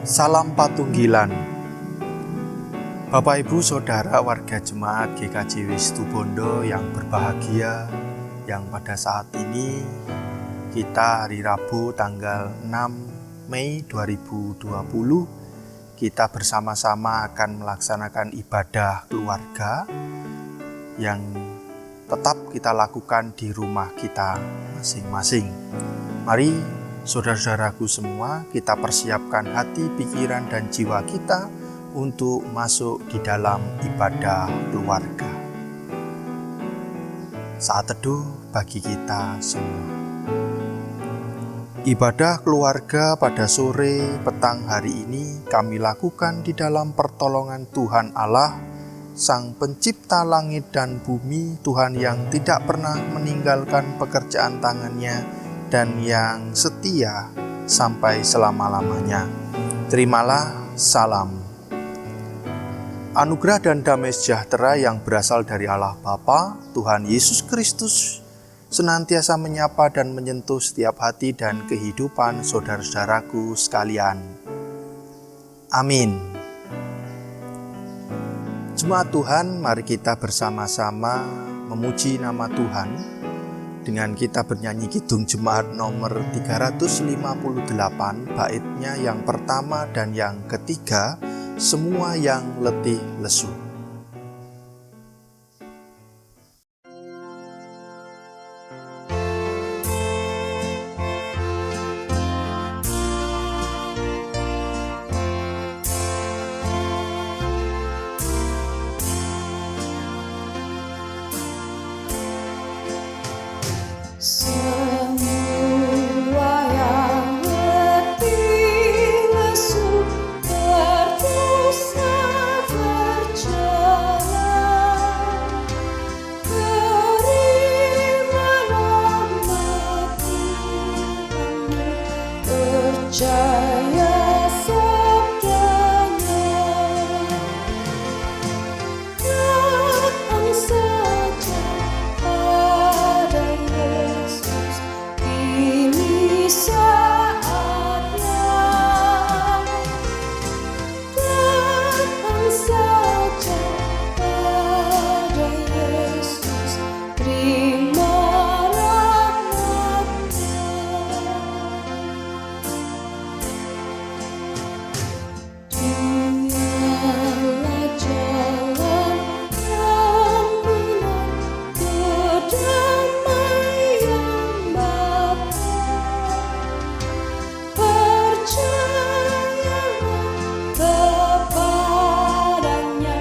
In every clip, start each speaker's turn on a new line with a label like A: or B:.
A: Salam Patunggilan. Bapak Ibu Saudara warga jemaat GKJ Situbondo yang berbahagia, yang pada saat ini kita hari Rabu tanggal 6 Mei 2020 kita bersama-sama akan melaksanakan ibadah keluarga yang tetap kita lakukan di rumah kita masing-masing. Mari saudara-saudaraku semua, kita persiapkan hati, pikiran, dan jiwa kita untuk masuk di dalam ibadah keluarga. Saat teduh bagi kita semua. Ibadah keluarga pada sore petang hari ini kami lakukan di dalam pertolongan Tuhan Allah, Sang Pencipta langit dan bumi, Tuhan yang tidak pernah meninggalkan pekerjaan tangannya dan yang setia sampai selama-lamanya. Terimalah salam. Anugerah dan damai sejahtera yang berasal dari Allah Bapa, Tuhan Yesus Kristus, senantiasa menyapa dan menyentuh setiap hati dan kehidupan saudara-saudaraku sekalian. Amin. Jemaat Tuhan, mari kita bersama-sama memuji nama Tuhan dengan kita bernyanyi kidung jemaat nomor 358, baitnya yang pertama dan yang ketiga, semua yang letih lesu.
B: Semua yang letih lesu berdosa berjalan, terimalah matianmu, percaya sabdanya, datang saja pada Yesus, ini saatnya. Datang saja pada Yesus, terima rahmat-Nya. Dialah jalan yang benar, kedamaian Bapa. Percayalah kepadanya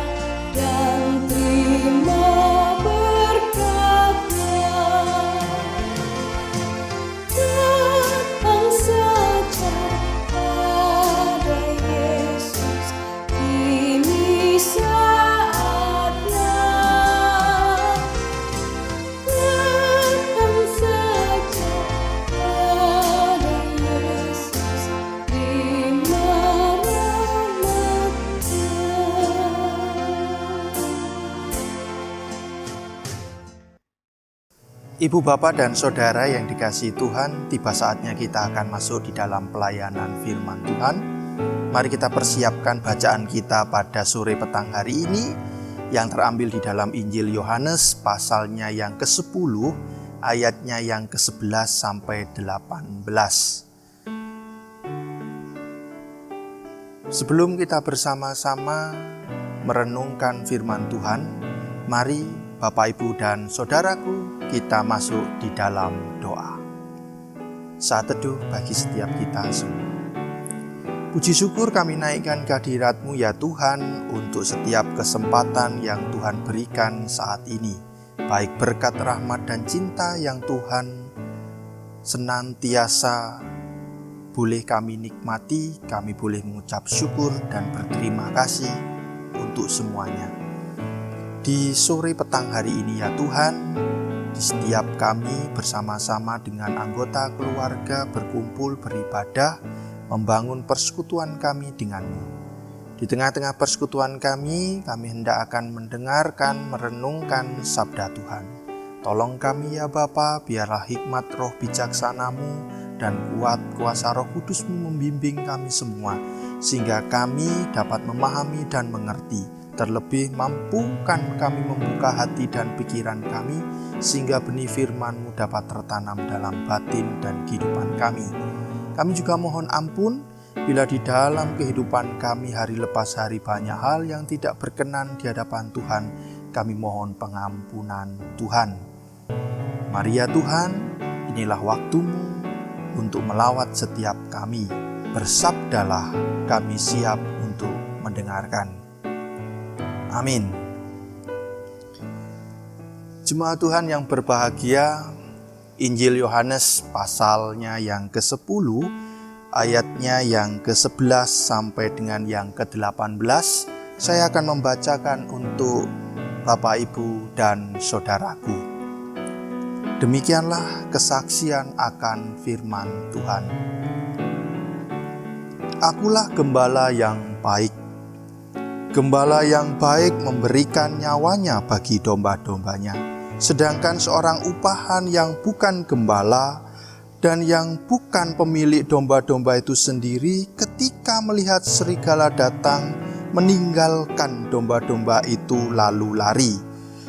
B: dan terima berkat-Nya. Datang saja pada Yesus, ini saatnya. Datang saja pada Yesus, terima rahmat-Nya.
A: Ibu, Bapak, dan Saudara yang dikasihi Tuhan, tiba saatnya kita akan masuk di dalam pelayanan firman Tuhan. Mari kita persiapkan bacaan kita pada sore petang hari ini yang terambil di dalam Injil Yohanes pasalnya yang ke-10, ayatnya yang ke-11 sampai 18. Sebelum kita bersama-sama merenungkan firman Tuhan, mari Bapak, Ibu, dan Saudaraku, kita masuk di dalam doa. Saat teduh bagi setiap kita semua. Puji syukur kami naikkan kehadirat-Mu ya Tuhan untuk setiap kesempatan yang Tuhan berikan saat ini. Baik berkat rahmat dan cinta yang Tuhan senantiasa boleh kami nikmati, kami boleh mengucap syukur dan berterima kasih untuk semuanya. Di sore petang hari ini ya Tuhan, di setiap kami bersama-sama dengan anggota keluarga berkumpul beribadah, membangun persekutuan kami dengan-Mu. Di tengah-tengah persekutuan kami hendak akan mendengarkan, merenungkan sabda Tuhan. Tolong kami ya Bapa, biarlah hikmat roh bijaksana-Mu dan kuat kuasa Roh Kudus-Mu membimbing kami semua, sehingga kami dapat memahami dan mengerti. Terlebih mampukan kami membuka hati dan pikiran kami, sehingga benih firman-Mu dapat tertanam dalam batin dan kehidupan kami. Kami juga mohon ampun bila di dalam kehidupan kami hari lepas hari banyak hal yang tidak berkenan di hadapan Tuhan. Kami mohon pengampunan Tuhan. Mari ya Tuhan, inilah waktu-Mu untuk melawat setiap kami. Bersabdalah, kami siap untuk mendengarkan. Amin. Jemaat Tuhan yang berbahagia, Injil Yohanes pasalnya yang ke-10, ayatnya yang ke-11 sampai dengan yang ke-18, saya akan membacakan untuk Bapak, Ibu, dan Saudaraku. Demikianlah kesaksian akan firman Tuhan. Akulah gembala yang baik. Gembala yang baik memberikan nyawanya bagi domba-dombanya. Sedangkan seorang upahan yang bukan gembala dan yang bukan pemilik domba-domba itu sendiri, ketika melihat serigala datang, meninggalkan domba-domba itu lalu lari,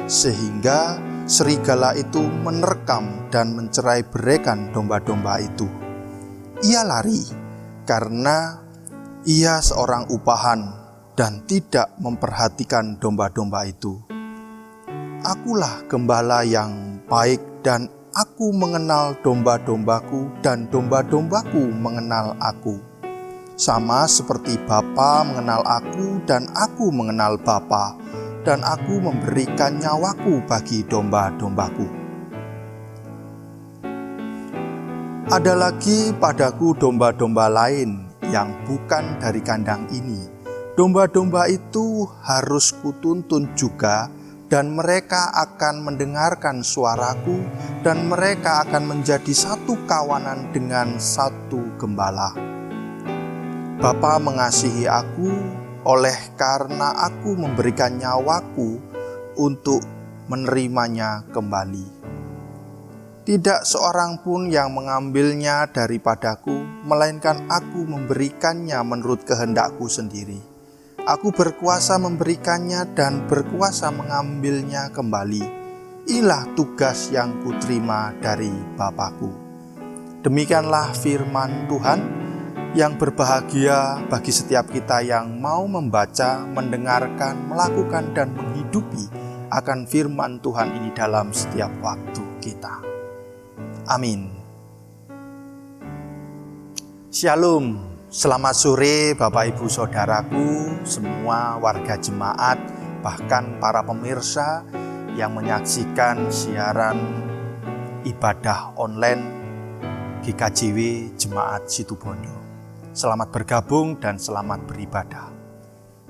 A: sehingga serigala itu menerkam dan mencerai-beraikan domba-domba itu. Ia lari karena ia seorang upahan dan tidak memperhatikan domba-domba itu. Akulah gembala yang baik, dan aku mengenal domba-dombaku, dan domba-dombaku mengenal aku. Sama seperti Bapa mengenal aku dan aku mengenal Bapa, dan aku memberikan nyawaku bagi domba-dombaku. Ada lagi padaku domba-domba lain yang bukan dari kandang ini. Domba-domba itu harus kutuntun juga, dan mereka akan mendengarkan suaraku, dan mereka akan menjadi satu kawanan dengan satu gembala. Bapa mengasihi aku, oleh karena aku memberikan nyawaku untuk menerimanya kembali. Tidak seorang pun yang mengambilnya daripadaku, melainkan aku memberikannya menurut kehendakku sendiri. Aku berkuasa memberikannya dan berkuasa mengambilnya kembali. Inilah tugas yang kuterima dari Bapa-Ku. Demikianlah firman Tuhan. Yang berbahagia bagi setiap kita yang mau membaca, mendengarkan, melakukan, dan menghidupi akan firman Tuhan ini dalam setiap waktu kita. Amin. Shalom, selamat sore Bapak Ibu Saudaraku, semua warga jemaat, bahkan para pemirsa yang menyaksikan siaran ibadah online GKJW Jemaat Situbondo. Selamat bergabung dan selamat beribadah.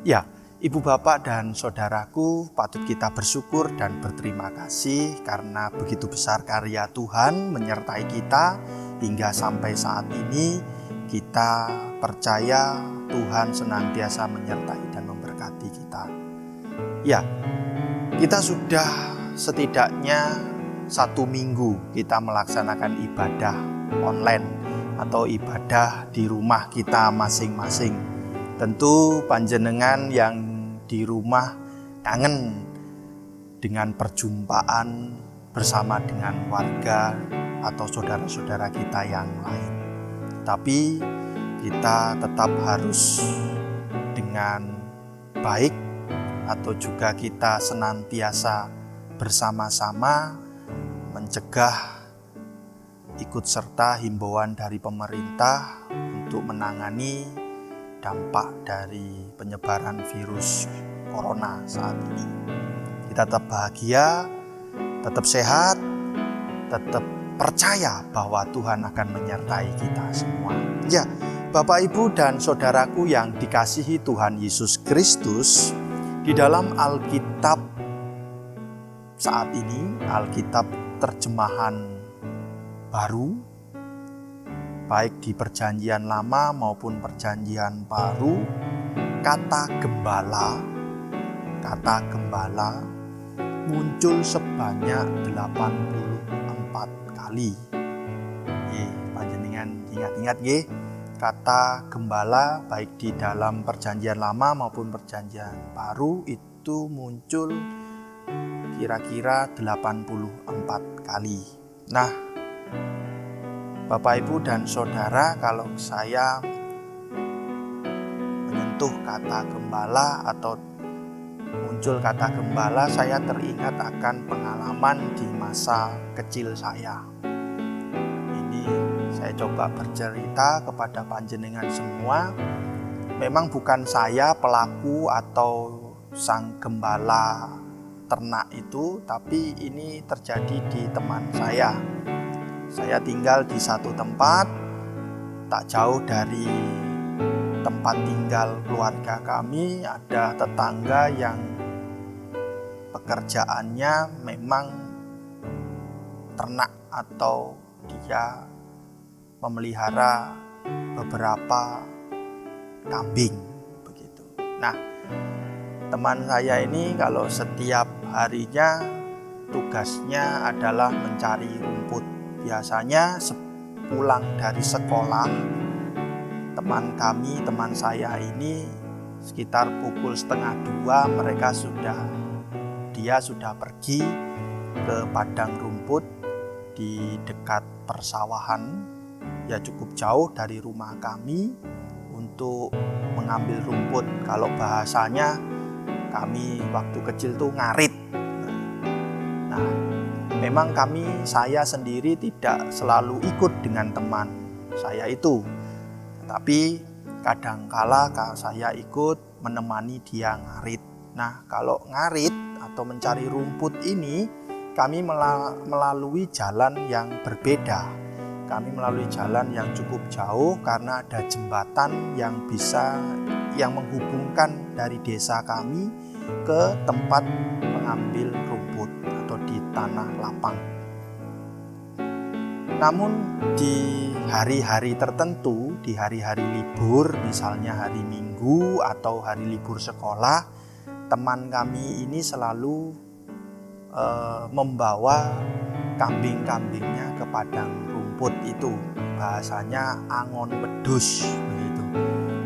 A: Ya, Ibu Bapak dan Saudaraku, patut kita bersyukur dan berterima kasih karena begitu besar karya Tuhan menyertai kita hingga sampai saat ini. Kita percaya Tuhan senantiasa menyertai dan memberkati kita. Ya, kita sudah setidaknya 1 minggu kita melaksanakan ibadah online atau ibadah di rumah kita masing-masing. Tentu panjenengan yang di rumah kangen dengan perjumpaan bersama dengan warga atau saudara-saudara kita yang lain. Tapi kita tetap harus dengan baik, atau juga kita senantiasa bersama-sama mencegah, ikut serta himbauan dari pemerintah untuk menangani dampak dari penyebaran virus corona saat ini. Kita tetap bahagia, tetap sehat, tetap percaya bahwa Tuhan akan menyertai kita semua. Ya, Bapak, Ibu, dan Saudaraku yang dikasihi Tuhan Yesus Kristus, di dalam Alkitab saat ini, Alkitab terjemahan baru, baik di Perjanjian Lama maupun Perjanjian Baru, kata gembala muncul sebanyak 84 kali. Panjenengan Ingat-ingat nggih, kata gembala baik di dalam perjanjian lama maupun perjanjian baru itu muncul kira-kira 84 kali. Nah, Bapak Ibu dan Saudara, kalau saya menyentuh kata gembala atau muncul kata gembala, saya teringat akan pengalaman di masa kecil saya. Ini saya coba bercerita kepada panjenengan semua. Memang bukan saya pelaku atau sang gembala ternak itu, tapi ini terjadi di teman saya. Saya tinggal di satu tempat tak jauh dari tempat tinggal keluarga kami. Ada tetangga yang pekerjaannya memang ternak atau dia memelihara beberapa kambing begitu. Nah, teman saya ini kalau setiap harinya tugasnya adalah mencari rumput. Biasanya sepulang dari sekolah, teman saya ini sekitar pukul 1:30 dia sudah pergi ke padang rumput di dekat persawahan, ya cukup jauh dari rumah kami, untuk mengambil rumput. Kalau bahasanya kami waktu kecil tuh ngarit. Nah, memang saya sendiri tidak selalu ikut dengan teman saya itu, tapi kadangkala saya ikut menemani dia ngarit. Nah, kalau ngarit atau mencari rumput ini, kami melalui jalan yang berbeda. Kami melalui jalan yang cukup jauh karena ada jembatan yang menghubungkan dari desa kami ke tempat mengambil rumput atau di tanah lapang. Namun di hari-hari tertentu, di hari-hari libur, misalnya hari Minggu atau hari libur sekolah, teman kami ini selalu membawa kambing-kambingnya ke padang rumput itu. Bahasanya angon wedhus begitu.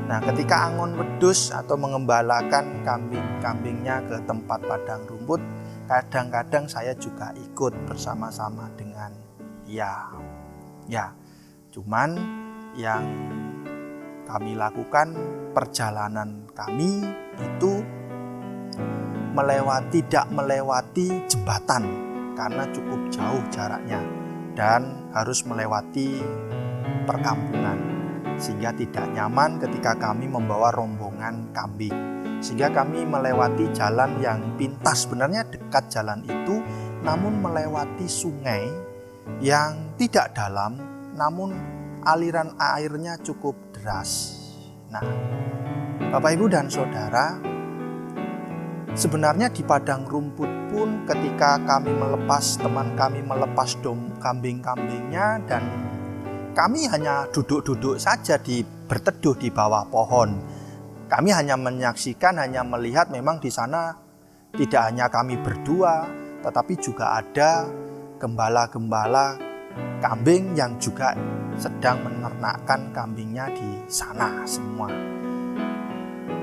A: Nah, ketika angon wedhus atau mengembalakan kambing-kambingnya ke tempat padang rumput, kadang-kadang saya juga ikut bersama-sama dengan dia. Ya, cuman yang kami lakukan, perjalanan kami itu tidak melewati jembatan karena cukup jauh jaraknya dan harus melewati perkampungan, sehingga tidak nyaman ketika kami membawa rombongan kambing. Sehingga kami melewati jalan yang pintas, sebenarnya dekat jalan itu, namun melewati sungai yang tidak dalam, namun aliran airnya cukup deras. Nah, Bapak Ibu dan Saudara, sebenarnya di padang rumput pun ketika teman kami melepas kambing-kambingnya, dan kami hanya duduk-duduk saja berteduh di bawah pohon. Kami hanya menyaksikan, hanya melihat. Memang di sana tidak hanya kami berdua, tetapi juga ada gembala-gembala kambing yang juga sedang menernakkan kambingnya di sana semua.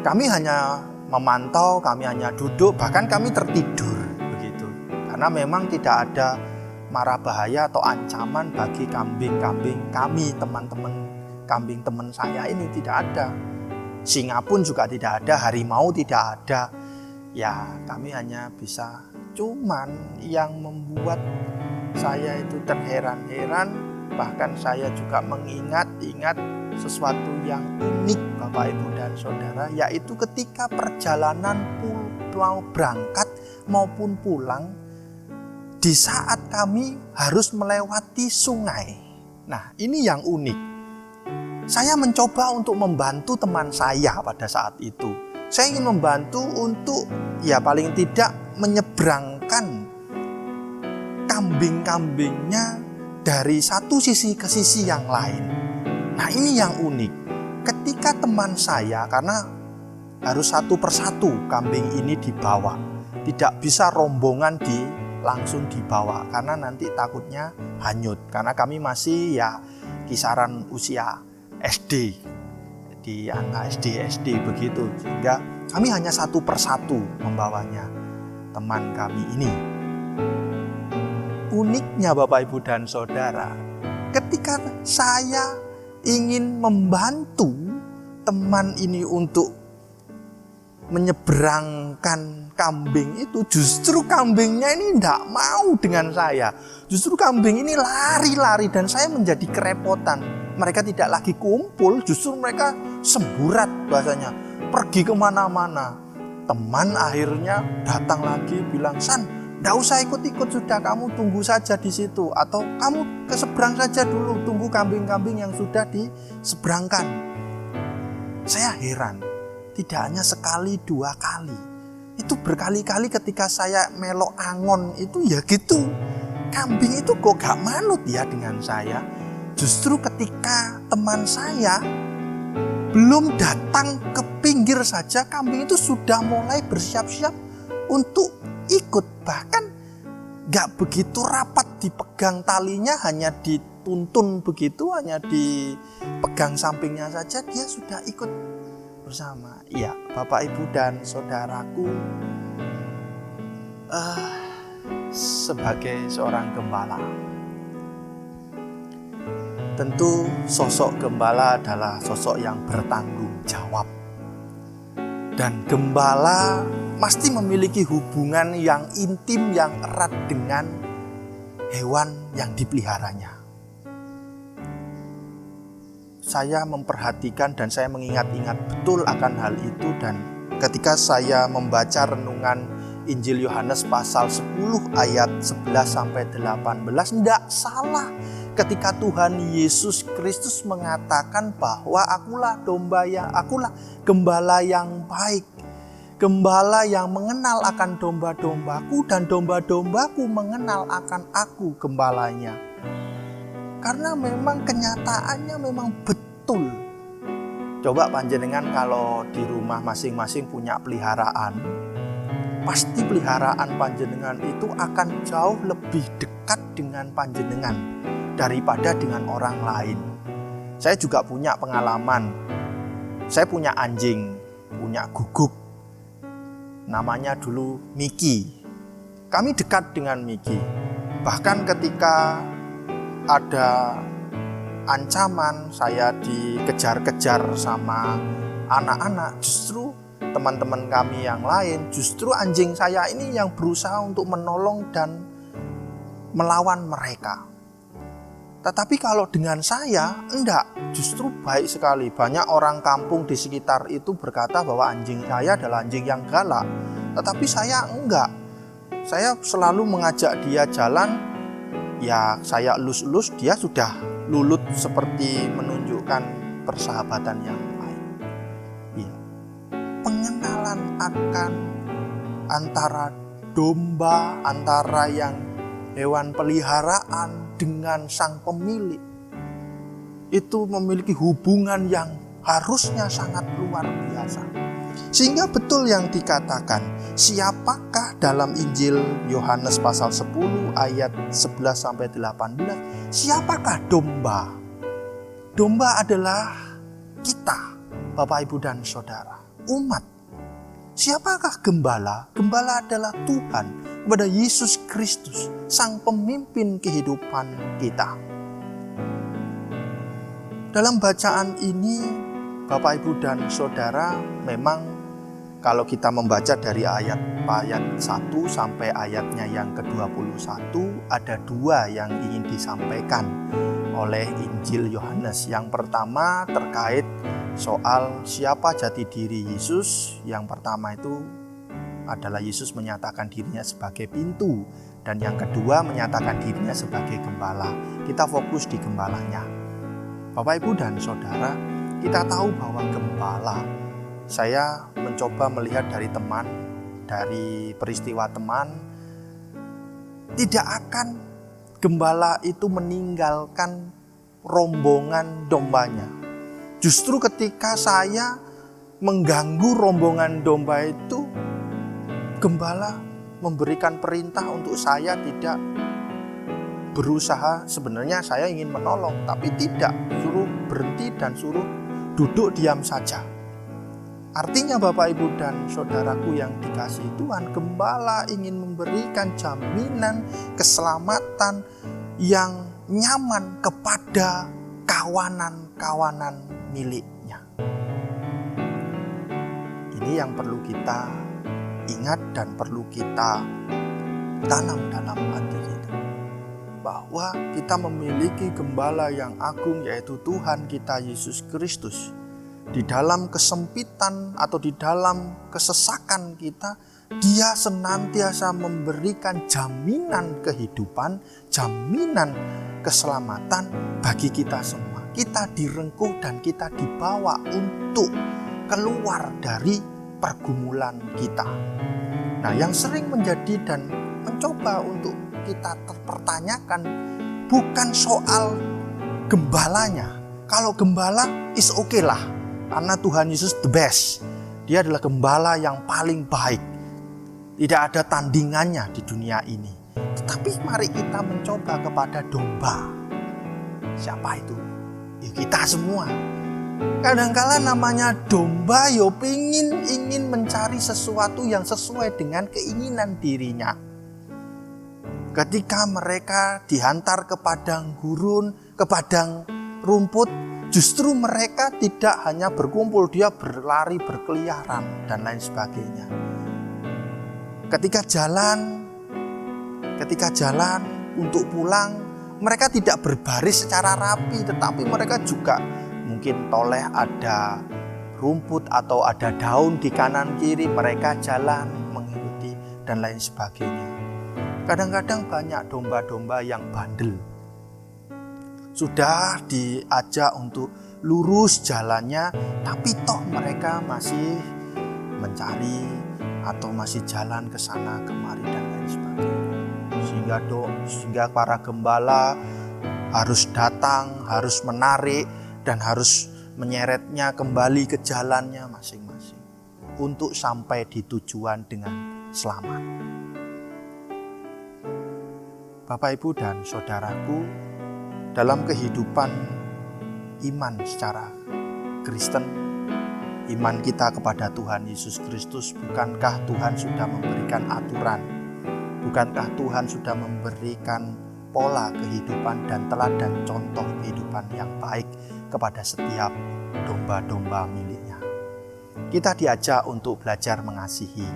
A: Kami hanya memantau, kami hanya duduk, bahkan kami tertidur begitu. Karena memang tidak ada mara bahaya atau ancaman bagi kambing-kambing kami, teman-teman kambing teman saya ini tidak ada. Singa pun juga tidak ada, harimau tidak ada. Ya, kami hanya bisa, cuman yang membuat saya itu terheran-heran, bahkan saya juga mengingat-ingat sesuatu yang unik Bapak Ibu dan Saudara, yaitu ketika perjalanan mau berangkat maupun pulang, di saat kami harus melewati sungai. Nah, ini yang unik. Saya mencoba untuk membantu teman saya pada saat itu. Saya ingin membantu untuk paling tidak menyeberangkan kambing-kambingnya dari satu sisi ke sisi yang lain. Nah, ini yang unik. Ketika teman saya, karena harus satu persatu kambing ini dibawa, tidak bisa rombongan langsung dibawa karena nanti takutnya hanyut. Karena kami masih kisaran usia SD, di anak SD begitu, sehingga kami hanya satu persatu membawanya, teman kami ini. Uniknya Bapak Ibu dan Saudara, ketika saya ingin membantu teman ini untuk menyeberangkan kambing itu, justru kambingnya ini tidak mau dengan saya. Justru kambing ini lari-lari dan saya menjadi kerepotan. Mereka tidak lagi kumpul, justru mereka semburat bahasanya, pergi kemana-mana. Teman akhirnya datang lagi bilang, "San, tidak usah ikut-ikut, sudah kamu tunggu saja di situ. Atau kamu ke seberang saja dulu, tunggu kambing-kambing yang sudah diseberangkan." Saya heran, tidak hanya sekali, 2 kali. Itu berkali-kali ketika saya melok angon itu ya gitu. Kambing itu kok gak manut ya dengan saya. Justru ketika teman saya belum datang ke pinggir saja, kambing itu sudah mulai bersiap-siap untuk ikut. Bahkan gak begitu rapat dipegang talinya, hanya dituntun begitu, hanya dipegang sampingnya saja, dia sudah ikut bersama. Iya, Bapak Ibu dan Saudaraku, sebagai seorang gembala, tentu sosok gembala adalah sosok yang bertanggung jawab. Dan gembala pasti memiliki hubungan yang intim, yang erat dengan hewan yang dipeliharanya. Saya memperhatikan dan saya mengingat-ingat betul akan hal itu, dan ketika saya membaca renungan Injil Yohanes pasal 10 ayat 11-18, tidak salah ketika Tuhan Yesus Kristus mengatakan bahwa akulah gembala yang baik. Gembala yang mengenal akan domba-dombaku, dan domba-dombaku mengenal akan aku, gembalanya. Karena memang kenyataannya memang betul. Coba panjenengan kalau di rumah masing-masing punya peliharaan, pasti peliharaan panjenengan itu akan jauh lebih dekat dengan panjenengan daripada dengan orang lain. Saya juga punya pengalaman. Saya punya anjing, punya guguk. Namanya dulu Miki. Kami dekat dengan Miki. Bahkan ketika ada ancaman saya dikejar-kejar sama anak-anak, justru teman-teman kami yang lain, justru anjing saya ini yang berusaha untuk menolong dan melawan mereka. Tetapi kalau dengan saya, enggak, justru baik sekali. Banyak orang kampung di sekitar itu berkata bahwa anjing saya adalah anjing yang galak. Tetapi saya enggak. Saya selalu mengajak dia jalan. Ya saya elus-elus, dia sudah lulut seperti menunjukkan persahabatan yang baik. Ya. Pengenalan akan antara domba, antara yang hewan peliharaan dengan sang pemilik, itu memiliki hubungan yang harusnya sangat luar biasa. Sehingga betul yang dikatakan, siapakah dalam Injil Yohanes pasal 10 ayat 11-18, siapakah domba? Domba adalah kita, Bapak Ibu dan Saudara, umat. Siapakah gembala? Gembala adalah Tuhan, kepada Yesus Kristus, sang pemimpin kehidupan kita. Dalam bacaan ini, Bapak Ibu dan Saudara, memang kalau kita membaca dari ayat 1 sampai ayatnya yang ke-21, ada 2 yang ingin disampaikan oleh Injil Yohanes. Yang pertama terkait soal siapa jati diri Yesus. Yang pertama itu adalah Yesus menyatakan dirinya sebagai pintu, dan yang kedua menyatakan dirinya sebagai gembala. Kita fokus di gembalanya. Bapak Ibu dan Saudara, kita tahu bahwa gembala, saya mencoba melihat dari peristiwa teman, tidak akan gembala itu meninggalkan rombongan dombanya. Justru ketika saya mengganggu rombongan domba itu, gembala memberikan perintah untuk saya tidak berusaha, sebenarnya saya ingin menolong, tapi tidak, suruh berhenti dan suruh duduk diam saja. Artinya Bapak Ibu dan saudaraku yang dikasihi Tuhan, gembala ingin memberikan jaminan keselamatan yang nyaman kepada kawanan-kawanan miliknya. Ini yang perlu kita ingat dan perlu kita tanam dalam hati kita, bahwa kita memiliki gembala yang agung, yaitu Tuhan kita Yesus Kristus. Di dalam kesempitan atau di dalam kesesakan kita, Dia senantiasa memberikan jaminan kehidupan, jaminan keselamatan bagi kita semua. Kita direngkuh dan kita dibawa untuk keluar dari pergumulan kita. Nah, yang sering menjadi dan mencoba untuk kita terpertanyakan bukan soal gembalanya. Kalau gembala is okay lah, karena Tuhan Yesus the best. Dia adalah gembala yang paling baik. Tidak ada tandingannya di dunia ini. Tetapi mari kita mencoba kepada domba. Siapa itu? Ya kita semua. Kadangkala namanya domba ingin mencari sesuatu yang sesuai dengan keinginan dirinya. Ketika mereka dihantar ke padang gurun, ke padang rumput, justru mereka tidak hanya berkumpul, dia berlari, berkeliaran, dan lain sebagainya. Ketika jalan untuk pulang, mereka tidak berbaris secara rapi, tetapi mereka juga mungkin toleh ada rumput atau ada daun di kanan kiri, mereka jalan mengikuti dan lain sebagainya. Kadang-kadang banyak domba-domba yang bandel. Sudah diajak untuk lurus jalannya, tapi toh mereka masih mencari atau masih jalan ke sana kemari dan lain sebagainya. Sehingga para gembala harus datang, harus menarik dan harus menyeretnya kembali ke jalannya masing-masing untuk sampai di tujuan dengan selamat. Bapak, Ibu, dan saudaraku, dalam kehidupan iman secara Kristen, iman kita kepada Tuhan Yesus Kristus, bukankah Tuhan sudah memberikan aturan? Bukankah Tuhan sudah memberikan pola kehidupan dan teladan contoh kehidupan yang baik kepada setiap domba-domba miliknya? Kita diajak untuk belajar mengasihi,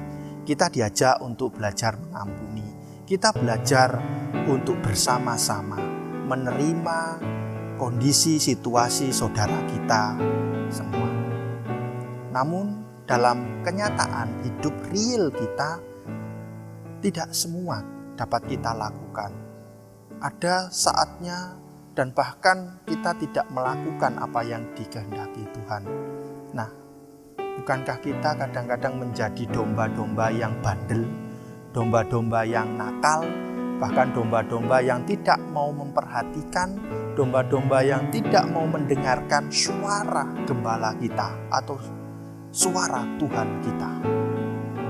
A: kita diajak untuk belajar mengampuni, kita belajar untuk bersama-sama menerima kondisi situasi saudara kita semua. Namun dalam kenyataan hidup real kita, tidak semua dapat kita lakukan. Ada saatnya dan bahkan kita tidak melakukan apa yang dikehendaki Tuhan. Nah, bukankah kita kadang-kadang menjadi domba-domba yang bandel, domba-domba yang nakal, bahkan domba-domba yang tidak mau memperhatikan, domba-domba yang tidak mau mendengarkan suara gembala kita atau suara Tuhan kita.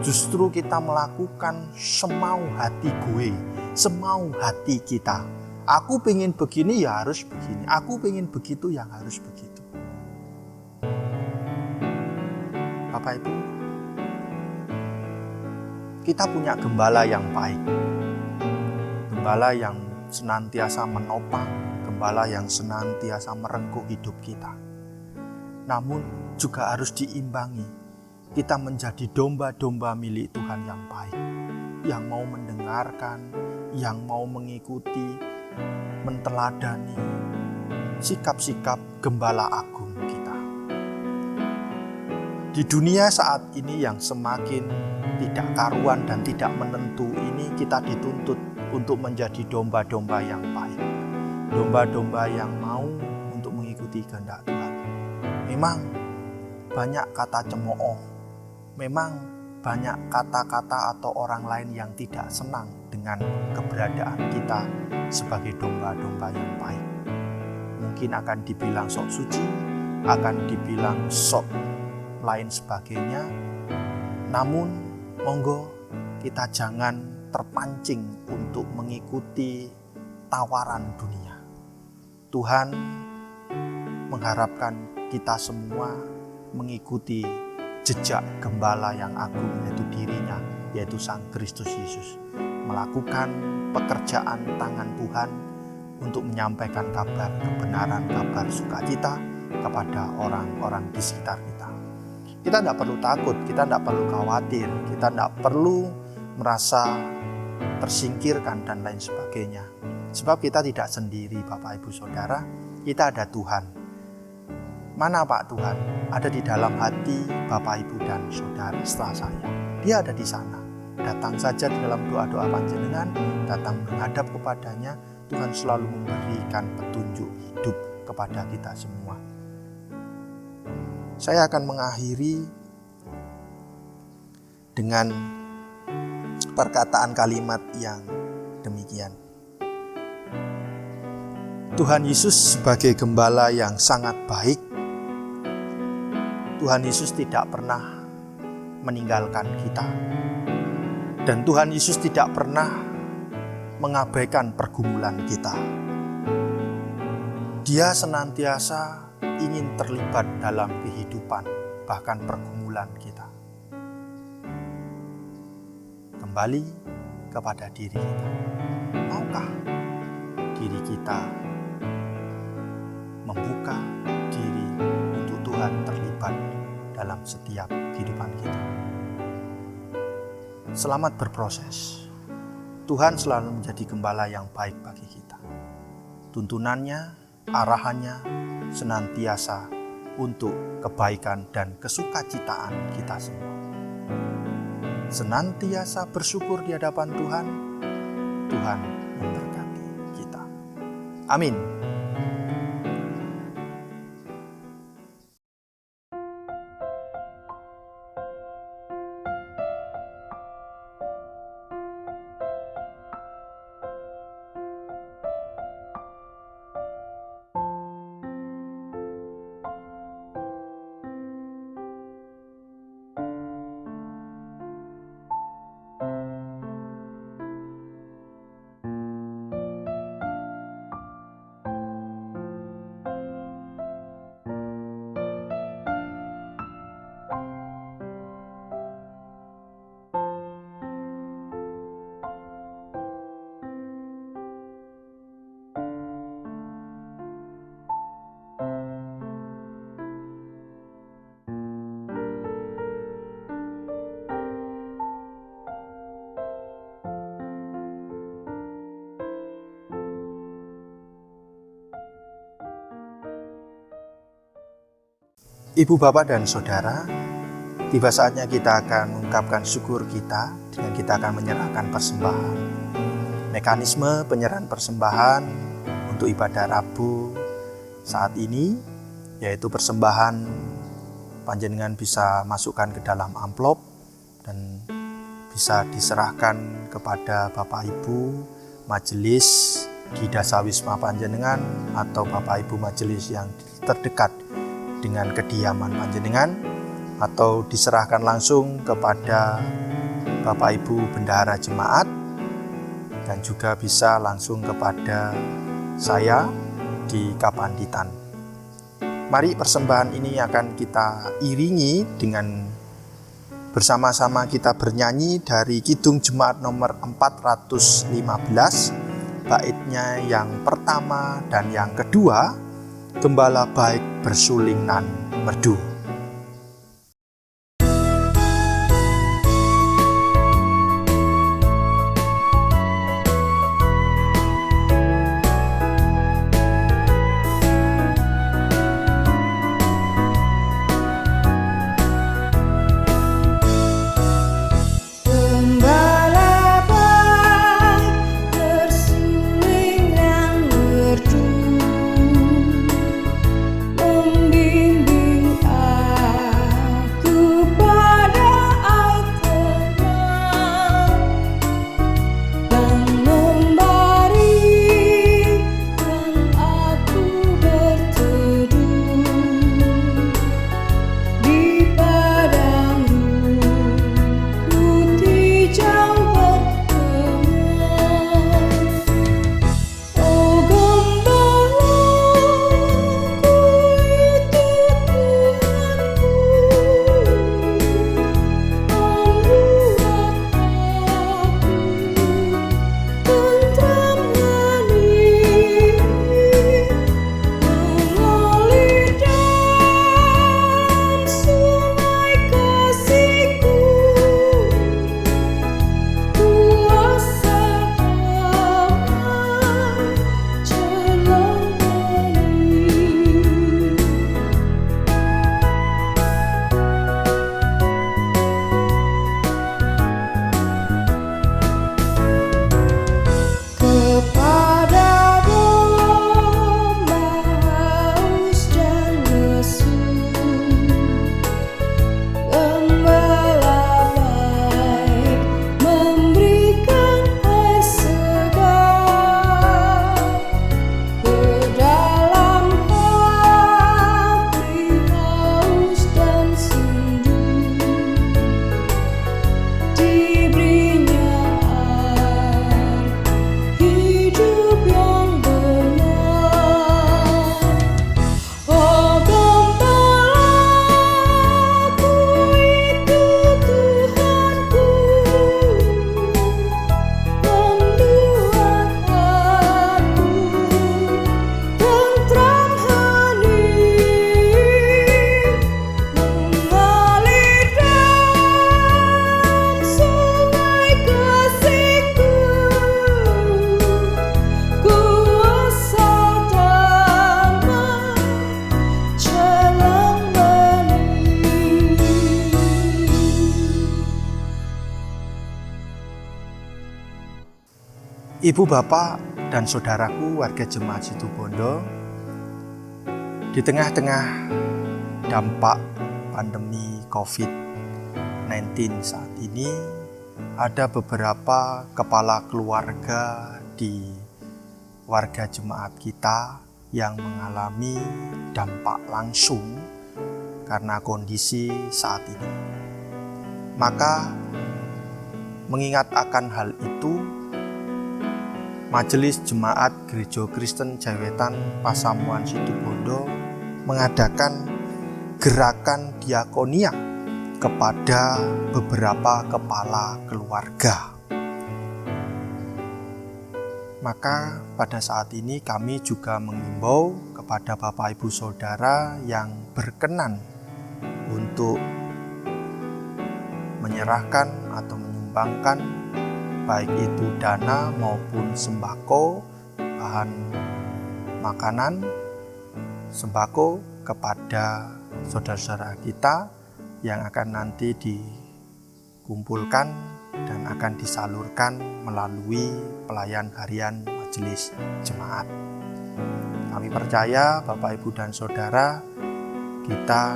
A: Justru kita melakukan semau hati gue, semau hati kita. Aku pengen begini ya harus begini, aku pengen begitu yang harus begitu. Bapak Ibu, kita punya gembala yang baik, gembala yang senantiasa menopang, gembala yang senantiasa merengkuh hidup kita. Namun juga harus diimbangi, kita menjadi domba-domba milik Tuhan yang baik, yang mau mendengarkan, yang mau mengikuti, menteladani sikap-sikap gembala agung kita. Di dunia saat ini yang semakin tidak karuan dan tidak menentu ini, kita dituntut untuk menjadi domba-domba yang baik, domba-domba yang mau untuk mengikuti kehendak Tuhan. Memang banyak kata cemooh, memang banyak kata-kata atau orang lain yang tidak senang dengan keberadaan kita sebagai domba-domba yang baik. Mungkin akan dibilang sok suci, akan dibilang sok lain sebagainya. Namun monggo kita jangan terpancing untuk mengikuti tawaran dunia. Tuhan mengharapkan kita semua mengikuti jejak gembala yang agung, yaitu dirinya, yaitu Sang Kristus Yesus, melakukan pekerjaan tangan Tuhan untuk menyampaikan kabar kebenaran, kabar sukacita kepada orang-orang di sekitar kita. Kita tidak perlu takut, kita tidak perlu khawatir, kita tidak perlu merasa tersingkirkan dan lain sebagainya. Sebab kita tidak sendiri, Bapak Ibu Saudara, kita ada Tuhan. Mana Pak Tuhan? Ada di dalam hati Bapak Ibu dan Saudara setelah saya. Dia ada di sana. Datang saja di dalam doa-doa panjenengan, datang menghadap kepadanya. Tuhan selalu memberikan petunjuk hidup kepada kita semua. Saya akan mengakhiri dengan perkataan kalimat yang demikian. Tuhan Yesus sebagai gembala yang sangat baik, Tuhan Yesus tidak pernah meninggalkan kita. Dan Tuhan Yesus tidak pernah mengabaikan pergumulan kita. Dia senantiasa ingin terlibat dalam kehidupan, bahkan pergumulan kita. Kembali kepada diri kita. Maukah diri kita membuka diri untuk Tuhan terlibat dalam setiap kehidupan kita? Selamat berproses. Tuhan selalu menjadi gembala yang baik bagi kita. Tuntunannya, arahannya senantiasa untuk kebaikan dan kesukacitaan kita semua. Senantiasa bersyukur di hadapan Tuhan, Tuhan memberkati kita. Amin. Ibu, Bapak, dan Saudara, tiba saatnya kita akan mengungkapkan syukur kita dengan kita akan menyerahkan persembahan. Mekanisme penyerahan persembahan untuk ibadah Rabu saat ini, yaitu persembahan panjenengan bisa masukkan ke dalam amplop dan bisa diserahkan kepada Bapak Ibu majelis di Dasawisma panjenengan atau Bapak Ibu majelis yang terdekat dengan kediaman panjenengan, atau diserahkan langsung kepada Bapak Ibu Bendahara Jemaat, dan juga bisa langsung kepada saya di Kapanditan. Mari persembahan ini akan kita iringi dengan bersama-sama kita bernyanyi dari Kidung Jemaat nomor 415, baitnya yang pertama dan yang kedua, Gembala baik bersuling nan merdu.
B: Gembala baik bersuling nan merdu, membimbing
A: Ibu, bapak, dan saudaraku warga jemaat Situbondo, di tengah-tengah dampak pandemi COVID-19 saat ini, ada beberapa kepala keluarga di warga jemaat kita yang mengalami dampak langsung karena kondisi saat ini. Maka mengingat akan hal itu, Majelis Jemaat Gereja Kristen Jawetan Pasamuan Situbondo mengadakan gerakan diakonia kepada beberapa kepala keluarga. Maka pada saat ini kami juga mengimbau kepada Bapak Ibu Saudara yang berkenan untuk menyerahkan atau menyumbangkan baik itu dana maupun sembako, bahan makanan, sembako kepada saudara-saudara kita yang akan nanti dikumpulkan dan akan disalurkan melalui pelayan harian majelis jemaat. Kami percaya Bapak, Ibu, dan Saudara, kita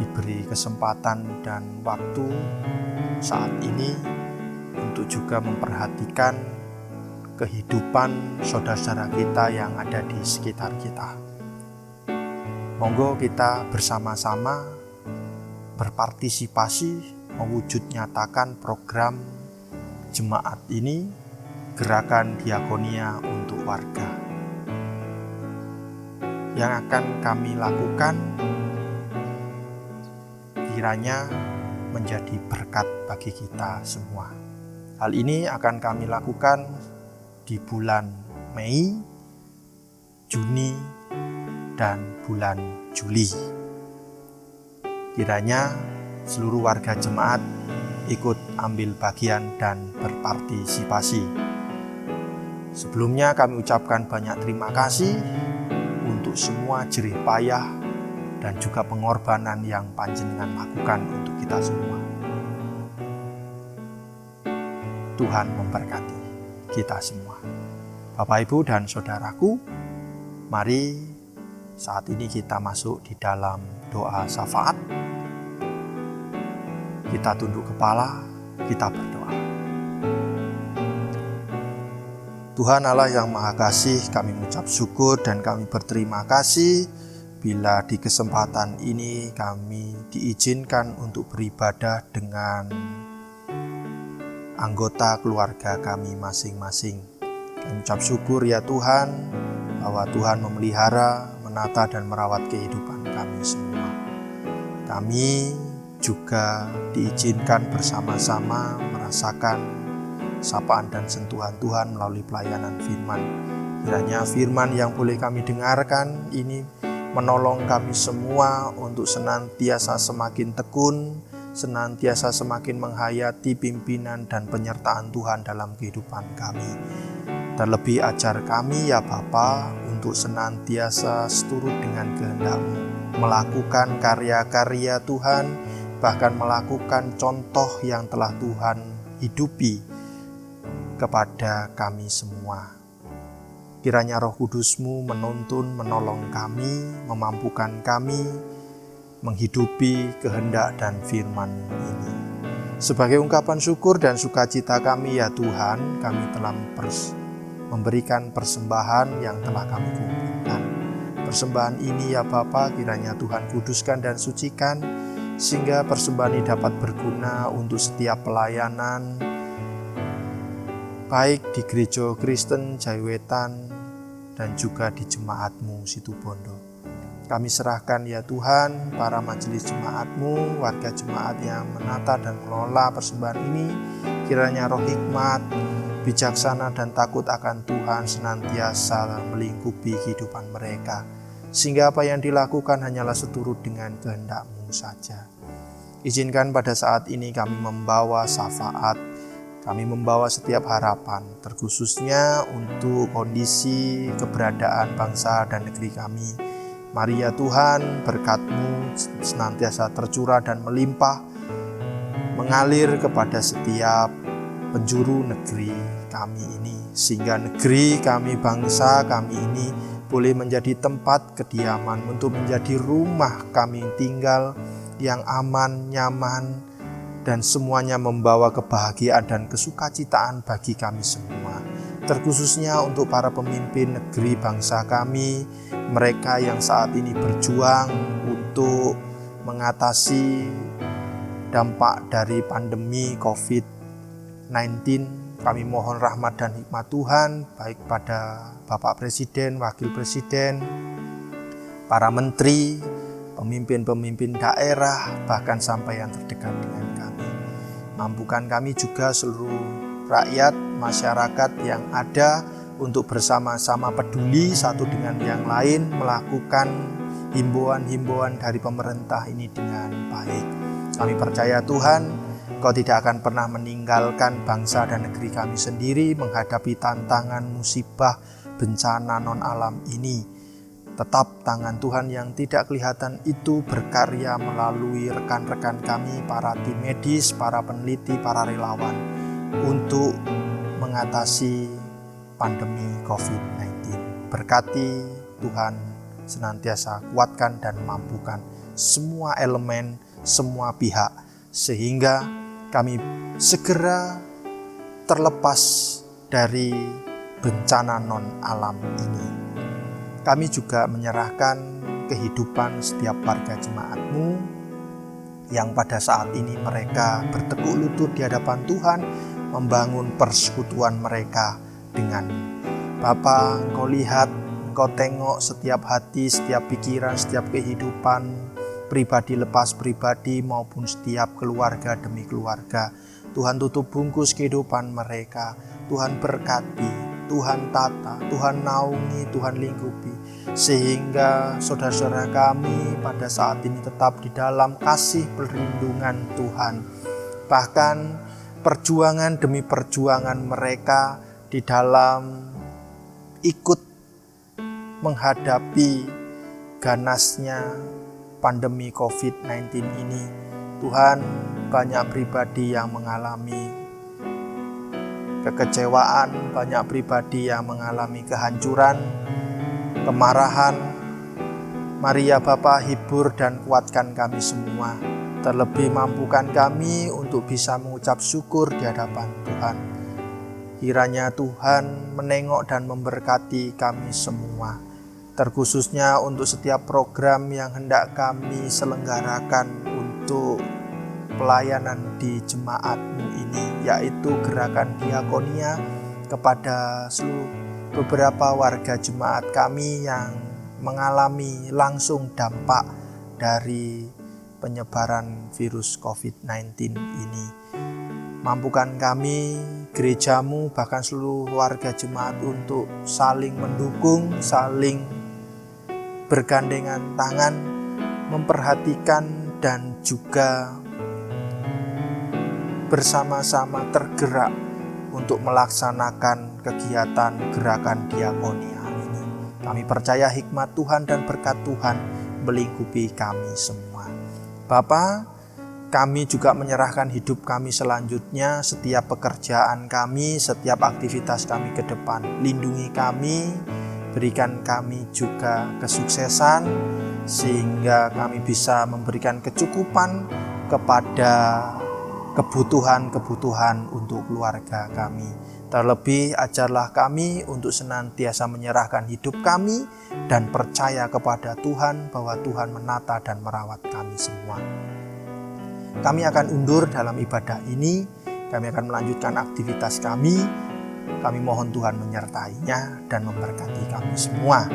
A: diberi kesempatan dan waktu saat ini untuk juga memperhatikan kehidupan saudara-saudara kita yang ada di sekitar kita. Monggo kita bersama-sama berpartisipasi mewujud nyatakan program jemaat ini, gerakan diakonia untuk warga. Yang akan kami lakukan kiranya menjadi berkat bagi kita semua. Hal ini akan kami lakukan di bulan Mei, Juni, dan bulan Juli. Kiranya seluruh warga jemaat ikut ambil bagian dan berpartisipasi. Sebelumnya kami ucapkan banyak terima kasih untuk semua jerih payah dan juga pengorbanan yang panjenengan lakukan untuk kita semua. Tuhan memberkati kita semua. Bapak, Ibu, dan saudaraku, mari saat ini kita masuk di dalam doa syafaat. Kita tunduk kepala, kita berdoa. Tuhan Allah yang Maha Kasih, kami mengucap syukur dan kami berterima kasih bila di kesempatan ini kami diizinkan untuk beribadah dengan anggota keluarga kami masing-masing. Kami mengucap syukur ya Tuhan, bahwa Tuhan memelihara, menata dan merawat kehidupan kami semua. Kami juga diizinkan bersama-sama merasakan sapaan dan sentuhan Tuhan melalui pelayanan firman. Kiranya firman yang boleh kami dengarkan ini menolong kami semua untuk senantiasa semakin tekun, senantiasa semakin menghayati pimpinan dan penyertaan Tuhan dalam kehidupan kami. Terlebih ajar kami ya Bapa untuk senantiasa seturut dengan kehendak-Mu, melakukan karya-karya Tuhan, bahkan melakukan contoh yang telah Tuhan hidupi kepada kami semua. Kiranya Roh Kudus-Mu menuntun, menolong kami, memampukan kami menghidupi kehendak dan firman-Mu ini. Sebagai ungkapan syukur dan sukacita kami ya Tuhan, kami telah memberikan persembahan yang telah kami kumpulkan. Persembahan ini ya Bapa, kiranya Tuhan kuduskan dan sucikan, sehingga persembahan ini dapat berguna untuk setiap pelayanan, baik di Gereja Kristen Jawetan dan juga di jemaat-Mu Situbondo. Kami serahkan ya Tuhan para majelis jemaat-Mu, warga jemaat yang menata dan mengelola persembahan ini, kiranya roh hikmat, bijaksana dan takut akan Tuhan senantiasa melingkupi kehidupan mereka, sehingga apa yang dilakukan hanyalah seturut dengan kehendak-Mu saja. Izinkan pada saat ini kami membawa syafaat, kami membawa setiap harapan, terkhususnya untuk kondisi keberadaan bangsa dan negeri kami. Mari ya Tuhan, berkat-Mu senantiasa tercurah dan melimpah, mengalir kepada setiap penjuru negeri kami ini, sehingga negeri kami, bangsa kami ini boleh menjadi tempat kediaman, untuk menjadi rumah kami tinggal yang aman, nyaman, dan semuanya membawa kebahagiaan dan kesukacitaan bagi kami semua. Terkhususnya untuk para pemimpin negeri bangsa kami, mereka yang saat ini berjuang untuk mengatasi dampak dari pandemi COVID-19. Kami mohon rahmat dan hikmat Tuhan, baik pada Bapak Presiden, Wakil Presiden, para menteri, pemimpin-pemimpin daerah, bahkan sampai yang terdekat dengan kami. Mampukan kami juga seluruh rakyat, masyarakat yang ada untuk bersama-sama peduli satu dengan yang lain, melakukan himbauan-himbauan dari pemerintah ini dengan baik. Kami percaya Tuhan, Engkau tidak akan pernah meninggalkan bangsa dan negeri kami sendiri menghadapi tantangan musibah bencana non-alam ini. Tetap tangan Tuhan yang tidak kelihatan itu berkarya melalui rekan-rekan kami, para tim medis, para peneliti, para relawan, untuk mengatasi pandemi COVID-19. Berkati Tuhan senantiasa kuatkan dan mampukan semua elemen, semua pihak, sehingga kami segera terlepas dari bencana non-alam ini. Kami juga menyerahkan kehidupan setiap warga jemaat-Mu yang pada saat ini mereka bertekuk lutut di hadapan Tuhan, membangun persekutuan mereka dengan Bapa. Engkau lihat, Engkau tengok setiap hati, setiap pikiran, setiap kehidupan, pribadi lepas pribadi maupun setiap keluarga demi keluarga. Tuhan tutup bungkus kehidupan mereka, Tuhan berkati, Tuhan tata, Tuhan naungi, Tuhan lingkupi, sehingga saudara-saudara kami pada saat ini tetap di dalam kasih perlindungan Tuhan. Bahkan perjuangan demi perjuangan mereka di dalam ikut menghadapi ganasnya pandemi COVID-19 ini, Tuhan, banyak pribadi yang mengalami kekecewaan, banyak pribadi yang mengalami kehancuran, kemarahan. Mari ya Bapa, hibur dan kuatkan kami semua. Terlebih mampukan kami untuk bisa mengucap syukur di hadapan Tuhan. Kiranya Tuhan menengok dan memberkati kami semua, terkhususnya untuk setiap program yang hendak kami selenggarakan untuk pelayanan di jemaat-Mu ini, yaitu gerakan diakonia kepada seluruh beberapa warga jemaat kami yang mengalami langsung dampak dari penyebaran virus COVID-19 ini. Mampukan kami, gereja-Mu, bahkan seluruh warga jemaat untuk saling mendukung, saling bergandengan tangan, memperhatikan dan juga bersama-sama tergerak untuk melaksanakan kegiatan gerakan diakonia ini. Kami percaya hikmat Tuhan dan berkat Tuhan melingkupi kami semua. Bapa, kami juga menyerahkan hidup kami selanjutnya, setiap pekerjaan kami, setiap aktivitas kami ke depan. Lindungi kami, berikan kami juga kesuksesan, sehingga kami bisa memberikan kecukupan kepada kebutuhan-kebutuhan untuk keluarga kami. Terlebih ajarlah kami untuk senantiasa menyerahkan hidup kami dan percaya kepada Tuhan bahwa Tuhan menata dan merawat kami semua. Kami akan undur dalam ibadah ini, kami akan melanjutkan aktivitas kami. Kami mohon Tuhan menyertainya dan memberkati kami semua.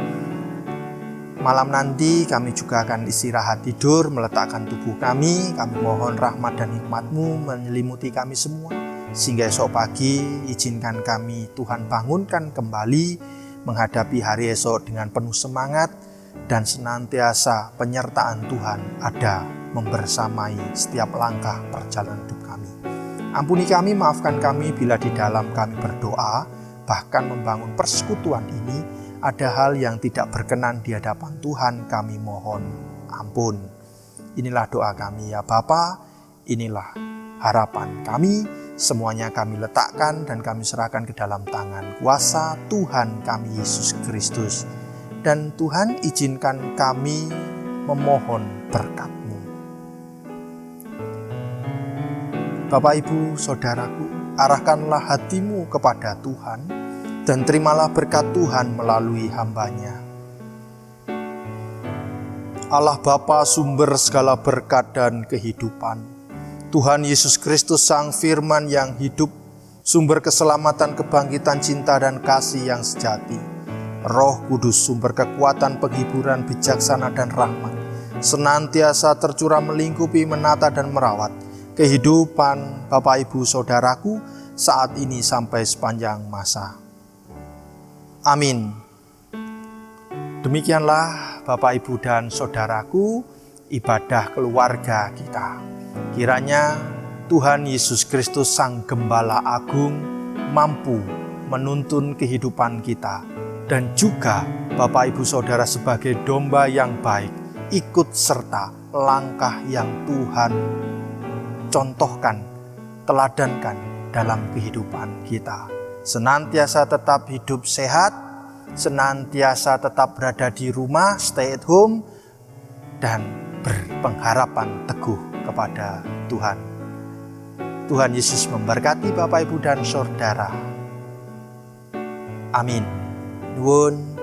A: Malam nanti kami juga akan istirahat tidur, meletakkan tubuh kami. Kami mohon rahmat dan hikmat-Mu menyelimuti kami semua, sehingga esok pagi izinkan kami Tuhan bangunkan kembali menghadapi hari esok dengan penuh semangat, dan senantiasa penyertaan Tuhan ada membersamai setiap langkah perjalanan hidup kami. Ampuni kami, maafkan kami bila di dalam kami berdoa, bahkan membangun persekutuan ini, ada hal yang tidak berkenan di hadapan Tuhan. Kami mohon ampun. Inilah doa kami ya Bapa, inilah harapan kami, Semuanya kami letakkan dan kami serahkan ke dalam tangan kuasa Tuhan kami Yesus Kristus. Dan Tuhan izinkan kami memohon berkat-Mu. Bapak, Ibu, Saudaraku, arahkanlah hatimu kepada Tuhan dan terimalah berkat Tuhan melalui hamba-Nya. Allah Bapa, sumber segala berkat dan kehidupan, Tuhan Yesus Kristus Sang Firman yang hidup, sumber keselamatan, kebangkitan, cinta dan kasih yang sejati, Roh Kudus, sumber kekuatan, penghiburan, bijaksana dan rahmat, senantiasa tercurah melingkupi, menata dan merawat kehidupan Bapak, Ibu, Saudaraku saat ini sampai sepanjang masa. Amin. Demikianlah Bapak, Ibu, dan Saudaraku, ibadah keluarga kita. Kiranya Tuhan Yesus Kristus Sang Gembala Agung mampu menuntun kehidupan kita, dan juga Bapak, Ibu, Saudara sebagai domba yang baik ikut serta langkah yang Tuhan contohkan, teladankan dalam kehidupan kita. Senantiasa tetap hidup sehat, senantiasa tetap berada di rumah, stay at home, dan berpengharapan teguh kepada Tuhan. Tuhan Yesus memberkati Bapak, Ibu, dan Saudara. Amin. Nuwun.